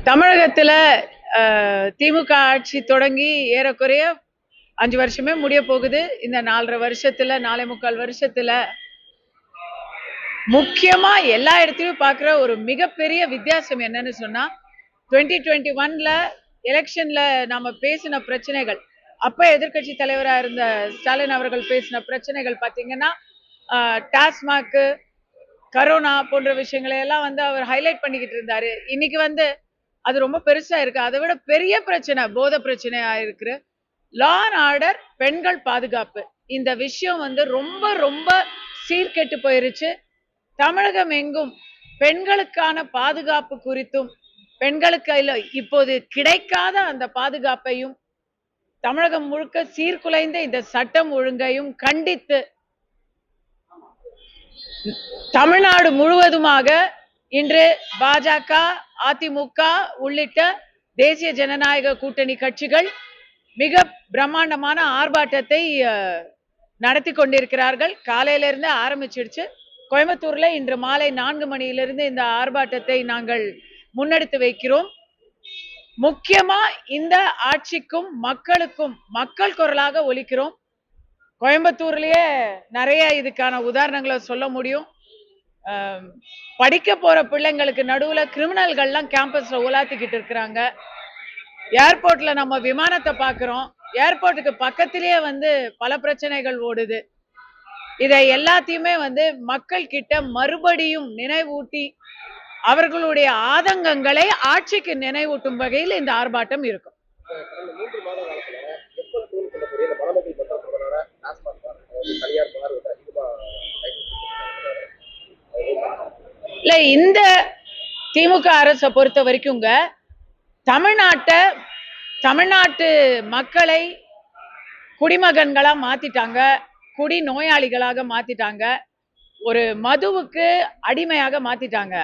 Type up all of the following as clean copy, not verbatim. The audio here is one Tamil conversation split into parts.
தமிழகத்துல திமுக ஆட்சி தொடங்கி ஏறக்குறைய 5 வருஷமே முடிய போகுது. இந்த 4.5 வருஷத்துல 4.25 வருஷத்துல முக்கியமா எல்லா இடத்துலயும் பார்க்குற ஒரு மிகப்பெரிய வித்தியாசம் என்னன்னு சொன்னா 2021ல எலெக்ஷன்ல நாம பேசின பிரச்சனைகள், அப்ப எதிர்க்கட்சி தலைவரா இருந்த ஸ்டாலின் அவர்கள் பேசின பிரச்சனைகள் பாத்தீங்கன்னா டாஸ்மாக், கரோனா போன்ற விஷயங்களை எல்லாம் வந்து அவர் ஹைலைட் பண்ணிக்கிட்டு இருந்தாரு. இன்னைக்கு அது ரொம்ப பெருசா இருக்கு. அதை விட பெரிய பிரச்சனை போதை பிரச்சனையா இருக்கு. லா அண்ட் ஆர்டர், பெண்கள் பாதுகாப்பு, இந்த விஷயம் ரொம்ப ரொம்ப சீர்கெட்டு போயிருச்சு. தமிழகம் எங்கும் பெண்களுக்கான பாதுகாப்பு குறித்தும் பெண்களுக்கு இப்போது கிடைக்காத அந்த பாதுகாப்பையும் தமிழகம் முழுக்க சீர்குலைந்த இந்த சட்டம் ஒழுங்கையும் கண்டித்து தமிழ்நாடு முழுவதுமாக இன்று பாஜக, அதிமுக உள்ளிட்ட தேசிய ஜனநாயக கூட்டணி கட்சிகள் மிக பிரம்மாண்டமான ஆர்ப்பாட்டத்தை நடத்தி கொண்டிருக்கிறார்கள். காலையிலிருந்து ஆரம்பிச்சிடுச்சு. கோயம்புத்தூர்ல இன்று மாலை 4 மணியிலிருந்து இந்த ஆர்ப்பாட்டத்தை நாங்கள் முன்னெடுத்து வைக்கிறோம். முக்கியமா இந்த ஆட்சிக்கும் மக்களுக்கும் மக்கள் குரலாக ஒலிக்கிறோம். கோயம்புத்தூர்லயே நிறைய இதுக்கான உதாரணங்களை சொல்ல முடியும். படிக்க போற பிள்ளைங்களுக்கு நடுவுல கிரிமினல்கள்லாம் கேம்பஸ்ல உலாத்திக்கிட்டு இருக்கிறாங்க. ஏர்போர்ட்ல நம்ம விமானத்தை பார்க்கிறோம். ஏர்போர்ட்டுக்கு பக்கத்திலேயே பல பிரச்சனைகள் ஓடுது. இதை எல்லாத்தையுமே மக்கள் கிட்ட மறுபடியும் நினைவூட்டி அவர்களுடைய ஆதங்கங்களை ஆட்சிக்கு நினைவூட்டும் வகையில் இந்த ஆர்ப்பாட்டம் இருக்கும். இல்ல, இந்த திமுக அரசை பொறுத்த வரைக்கும் தமிழ்நாட்டு மக்களை குடிமகன்களா மாத்திட்டாங்க, குடி நோயாளிகளாக மாத்திட்டாங்க, ஒரு மதுவுக்கு அடிமையாக மாத்திட்டாங்க.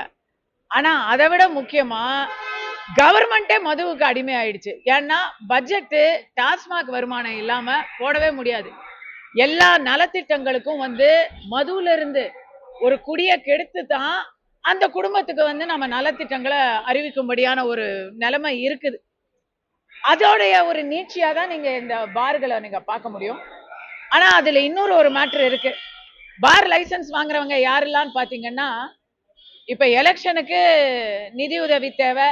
ஆனா அதை விட முக்கியமா கவர்மெண்டே மதுவுக்கு அடிமை ஆயிடுச்சு. ஏன்னா பட்ஜெட்டு டாஸ்மாக் வருமானம் இல்லாம போடவே முடியாது. எல்லா நலத்திட்டங்களுக்கும் மதுவுல இருந்து ஒரு குடிய கெடுத்து தான் அந்த குடும்பத்துக்கு நம்ம நலத்திட்டங்களை அறிவிக்கும்படியான ஒரு நிலைமை இருக்குது. அதோடைய ஒரு நீட்சியா தான் நீங்க இந்த பார்களை நீங்க பார்க்க முடியும். ஆனா அதுல இன்னொரு மேட்டர் இருக்கு. பார் லைசன்ஸ் வாங்குறவங்க யாரெல்லாம் பாத்தீங்கன்னா, இப்ப எலெக்ஷனுக்கு நிதி உதவி தேவை,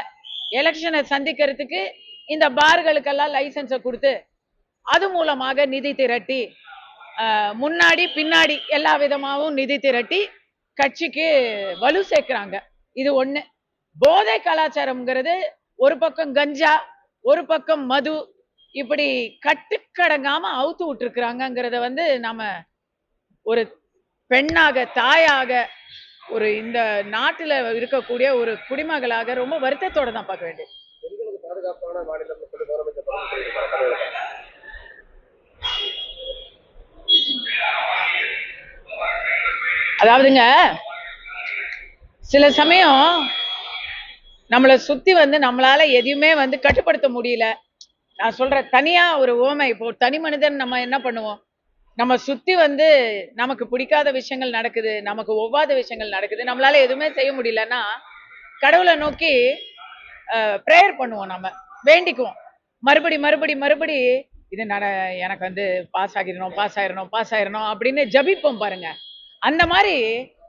எலெக்ஷனை சந்திக்கிறதுக்கு இந்த பார்களுக்கெல்லாம் லைசன்ஸை கொடுத்து அது மூலமாக நிதி திரட்டி முன்னாடி பின்னாடி எல்லா விதமாகவும் நிதி திரட்டி கட்சிக்கு வலு சேர்க்கிறாங்க. இது ஒண்ணு. போதை கலாச்சாரம்ங்கிறது ஒரு பக்கம் கஞ்சா, ஒரு பக்கம் மது, இப்படி கட்டுக்கடங்காம அவுத்து விட்டுருக்குறாங்கிறத நாம ஒரு பெண்ணாக, தாயாக, ஒரு இந்த நாட்டுல இருக்கக்கூடிய ஒரு குடிமகளாக ரொம்ப வருத்தத்தோட தான் பார்க்க வேண்டியது. அதாவதுங்க, சில சமயம் நம்மளை சுத்தி நம்மளால எதையுமே கட்டுப்படுத்த முடியல. நான் சொல்ற தனியா ஒரு ஓமை, இப்போ தனி மனிதன் நம்ம என்ன பண்ணுவோம், நம்ம சுத்தி நமக்கு பிடிக்காத விஷயங்கள் நடக்குது, நமக்கு ஒவ்வாத விஷயங்கள் நடக்குது, நம்மளால எதுவுமே செய்ய முடியலன்னா கடவுளை நோக்கி ப்ரேயர் பண்ணுவோம், நம்ம வேண்டிக்குவோம், மறுபடி இது எனக்கு பாஸ் ஆயிரணும் அப்படின்னு ஜபிப்போம் பாருங்க. அந்த மாதிரி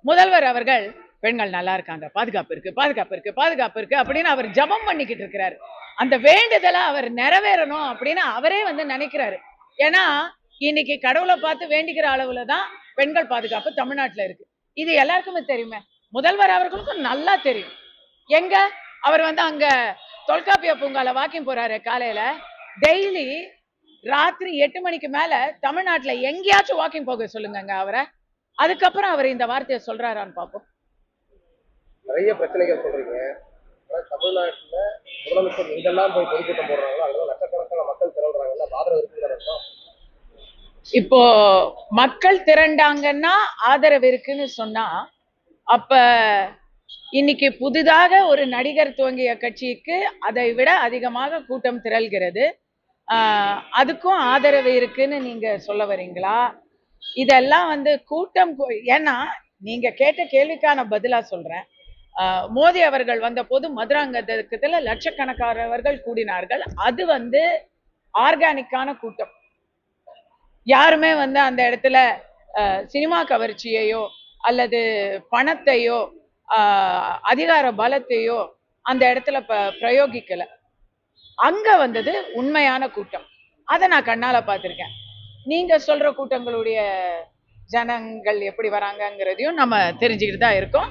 முதல்வர் அவர்கள் பெண்கள் நல்லா இருக்காங்க, பாதுகாப்பு இருக்கு அப்படின்னு அவர் ஜபம் பண்ணிக்கிட்டு இருக்கிறாரு. அந்த வேண்டுதலை அவர் நிறைவேறணும் அப்படின்னு அவரே நினைக்கிறாரு. ஏன்னா இன்னைக்கு கடவுளை பார்த்து வேண்டிக்கிற அளவுல தான் பெண்கள் பாதுகாப்பு தமிழ்நாட்டுல இருக்கு. இது எல்லாருக்குமே தெரியுமே, முதல்வர் அவர்களுக்கும் நல்லா தெரியும். எங்க அவர் அங்க தொல்காப்பிய பூங்கால வாக்கிங் போறாரு காலையில, டெய்லி ராத்திரி 8 மணிக்கு மேல தமிழ்நாட்டுல எங்கேயாச்சும் வாக்கிங் போக சொல்லுங்க அவரை. அதுக்கப்புறம் அவர் இந்த வார்த்தையை சொல்றாரான்னு பார்ப்போம். நிறைய பிரச்சனைகள் சொல்றீங்க. தமிழ்நாட்டுல முதலமைச்சர் எங்கெல்லாம் போய் பொதுக்கூட்டம் போடுறாங்களோ அதெல்லாம் லட்சக்கணக்கான மக்கள் திரள்றாங்கன்னா ஆதரவு இருக்குன்னு. இப்போ மக்கள் திரண்டாங்கன்னா ஆதரவு இருக்குன்னு சொன்னா, அப்ப இன்னைக்கு புதிதாக ஒரு நடிகர் துவங்கிய கட்சிக்கு அதை விட அதிகமாக கூட்டம் திரள்கிறது. அதுக்கும் ஆதரவு இருக்குன்னு நீங்க சொல்ல வரீங்களா? இதெல்லாம் கூட்டம், ஏன்னா நீங்க கேட்ட கேள்விக்கான பதிலா சொல்றேன். மோடி அவர்கள் வந்த போது மதுராந்தகத்துல லட்சக்கணக்கானவர்கள் கூடினார்கள். அது வந்து ஆர்கானிக்கான கூட்டம். யாருமே வந்து அந்த இடத்துல சினிமா கவர்ச்சியையோ அல்லது பணத்தையோ அதிகார பலத்தையோ அந்த இடத்துல பிரயோகிக்கல. அங்க வந்தது உண்மையான கூட்டம். அதை நான் கண்ணால பார்த்திருக்கேன். நீங்க சொல்ற கூட்டங்களுடைய ஜனங்கள் எப்படி வராங்கங்கிறதையும் நம்ம தெரிஞ்சுக்கிட்டு தான் இருக்கோம்.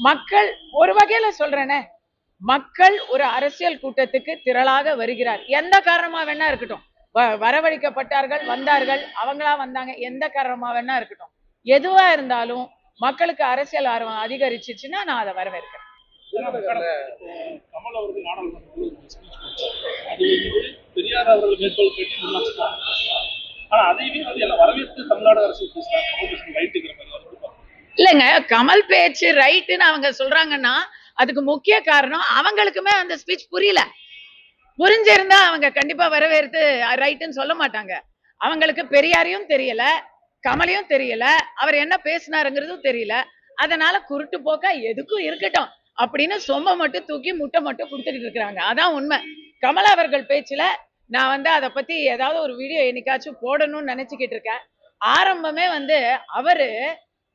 மக்கள் ஒரு வகையில சொல்றேனே, மக்கள் ஒரு அரசியல் கூட்டத்துக்கு திரளாக வருகிறார். எந்த காரணமா வேணா இருக்கட்டும், வரவழைக்கப்பட்டார்கள், வந்தார்கள், அவங்களா வந்தாங்க, எந்த காரணமா வேணா இருக்கட்டும், எதுவா இருந்தாலும் மக்களுக்கு அரசியல் ஆர்வம் அதிகரிச்சிச்சுன்னா நான் அதை வரவேற்கிறேன். கமல் அவர்கள் நாடாளுமன்றத்தில் அது வந்து பெரியார் அவர்கள் மேற்கோள் கேட்டு, ஆனா அதையுமே வந்து எல்லாம் வரவேற்று தமிழ்நாடு அரசு இல்லைங்க, கமல் பேச்சு ரைட்டுன்னு அவங்க சொல்றாங்கன்னா அதுக்கு முக்கிய காரணம் அவங்களுக்குமே அந்த ஸ்பீச் புரியல. புரிஞ்சிருந்தா அவங்க கண்டிப்பா வரவேற்று ரைட்டுன்னு சொல்ல மாட்டாங்க. அவங்களுக்கு பெரியாரையும் தெரியல, கமலையும் தெரியல, அவர் என்ன பேசினாருங்கிறதும் தெரியல. அதனால குருட்டு போக்கா எதுக்கும் இருக்கட்டும் அப்படின்னு சொம்ப மட்டும் தூக்கி முட்டை மட்டும் கொடுத்துக்கிட்டு இருக்கிறாங்க. அதான் உண்மை. கமலா அவர்கள் பேச்சுல நான் வந்து அதை பத்தி ஏதாவது ஒரு வீடியோ என்னைக்காச்சும் போடணும்னு நினைச்சுக்கிட்டு இருக்கேன். ஆரம்பமே வந்து அவரு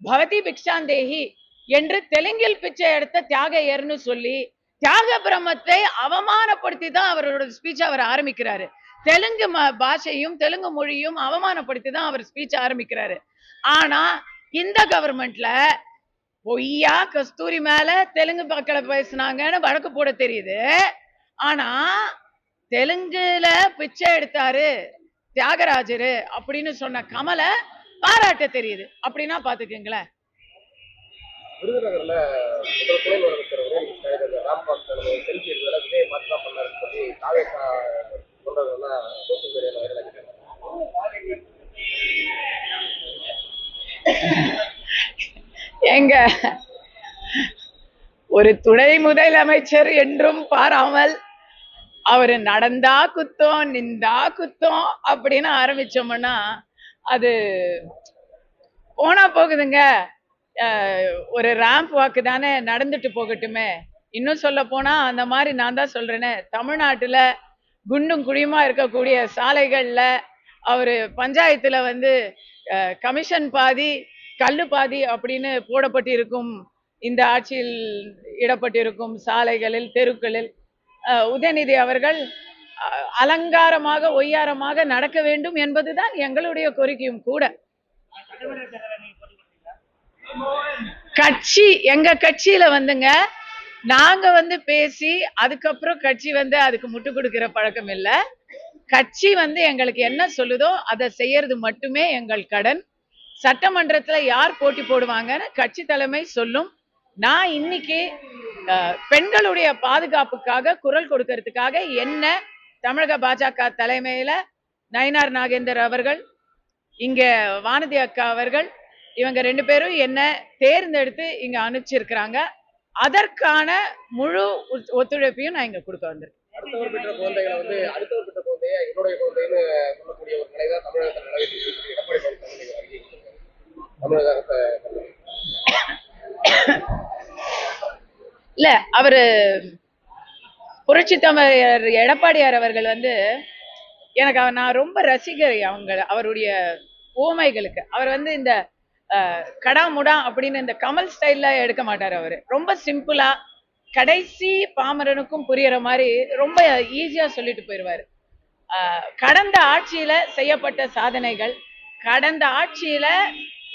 பவதி பிக்ஷாந்தேஹி என்று தெலுங்கில் பிச்சை எடுத்த தியாகையர்னு சொல்லி தியாக பிரம்மத்தை அவமானப்படுத்தி தான் அவரோட ஸ்பீச் அவர் ஆரம்பிக்கிறாரு. தெலுங்கு பாஷையும் தெலுங்கு மொழியும் அவமானப்படுத்தி தான் அவர் ஸ்பீச் ஆரம்பிக்கிறாரு. ஆனா இந்த கவர்மெண்ட்ல பொய்யா கஸ்தூரி மேல தெலுங்கு மக்களை பேசினாங்கன்னு வழக்கு போட தெரியுது. ஆனா தெலுங்குல பிச்சை எடுத்தாரு தியாகராஜரு அப்படின்னு சொன்ன கமலை பாராட்ட தெரியுது. அப்படின்னா பாத்துக்கீங்களேன். விருதுநகர்ல துணை முதலமைச்சர் ராம்பாக் செல்ஃபி எடுக்கிறத விஜய் மாற்றம் பண்ணாருன்னு சொல்லி தாவேகா சொல்றதெல்லாம் சோசியல் மீடியால வைரல் ஆகிட்டாங்க. எங்க ஒரு துணை முதலமைச்சர் என்றும் பாராமல் அவரு நடந்தா குத்தம் நின்றா குத்தம் அப்படின்னு ஆரம்பிச்சோம்னா அது போனா போகுதுங்க. ஒரு ரேம்ப் வாக்கு தானே, நடந்துட்டு போகட்டுமே. இன்னும் சொல்ல போனா அந்த மாதிரி நான் தான் சொல்றேனே, தமிழ்நாட்டுல குண்டும் குழியுமா இருக்கக்கூடிய சாலைகள்ல அவரு பஞ்சாயத்துல வந்து கமிஷன் பாதி கல்லு பாதி அப்படின்னு போடப்பட்டிருக்கும் இந்த ஆட்சியில் இடப்பட்டிருக்கும் சாலைகளில் தெருக்களில் உதயநிதி அவர்கள் அலங்காரமாக ஒய்யாரமாக நடக்க வேண்டும் என்பதுதான் எங்களுடைய கோரிக்கையும் கூட. கட்சி எங்க கட்சியில வந்துங்க நாங்க வந்து பேசி அதுக்கப்புறம் கட்சி வந்து அதுக்கு முட்டு கொடுக்கிற பழக்கம் இல்ல. கட்சி வந்து எங்களுக்கு என்ன சொல்லுதோ அதை செய்யறது மட்டுமே எங்கள் கடன். சட்டமன்றத்துல யார் போட்டி போடுவாங்கன்னு கட்சி தலைமை சொல்லும். நான் இன்னைக்கு பெண்களுடைய பாதுகாப்புக்காக குரல் கொடுக்கறதுக்காக என்ன தமிழக பாஜக தலைமையில நயினார் நாகேந்தர் அவர்கள், இங்க வானதி அக்கா அவர்கள், இவங்க 2 பேரும் என்ன தேர்ந்தெடுத்து இங்க அனுப்பிச்சிருக்கிறாங்க. அதற்கான முழு ஒத்துழைப்பையும் நான் இங்க கொடுக்க வந்திருக்கேன். அடுத்தவர் பெற்ற குழந்தைகளை வந்து அடுத்தவர் பெற்ற குழந்தைய என்னுடைய குழந்தைன்னு சொல்லக்கூடிய ஒரு நிலை தான் தமிழகத்தில் நிலவிட்டு எடப்பாடி பழனிசாமி தமிழக அரசை இல்ல, அவரு புரட்சி தமிழர் எடப்பாடியார் அவர்கள் வந்து எனக்கு நான் ரொம்ப ரசிகர் அவருடைய ஓமைகளுக்கு. அவர் வந்து இந்த கடாமுடா அப்படின்னு இந்த கமல் ஸ்டைல்ல எடுக்க மாட்டார். அவரு ரொம்ப சிம்பிளா கடைசி பாமரனுக்கும் புரியற மாதிரி ரொம்ப ஈஸியா சொல்லிட்டு போயிடுவாரு. கடந்த ஆட்சியில செய்யப்பட்ட சாதனைகள், கடந்த ஆட்சியில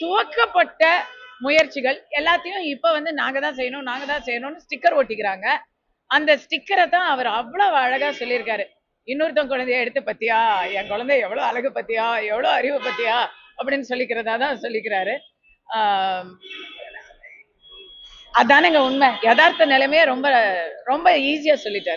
துவக்கப்பட்ட முயற்சிகள் எல்லாத்தையும் இப்ப வந்து நாங்க தான் செய்யணும்னு ஸ்டிக்கர் ஒட்டிக்கிறாங்க. அந்த ஸ்டிக்கரை தான் அவர் அவ்வளவு அழகா சொல்லியிருக்காரு. இன்னொருத்தவங்க குழந்தைய எடுத்து பத்தியா, என் குழந்தை எவ்வளவு அழகு பத்தியா, எவ்வளவு அறிவு பத்தியா அப்படின்னு சொல்லிக்கிறதா தான் சொல்லிக்கிறாரு. அதானுங்க உண்மை. யதார்த்த நிலைமையை ரொம்ப ரொம்ப ஈஸியா சொல்லிட்டாரு.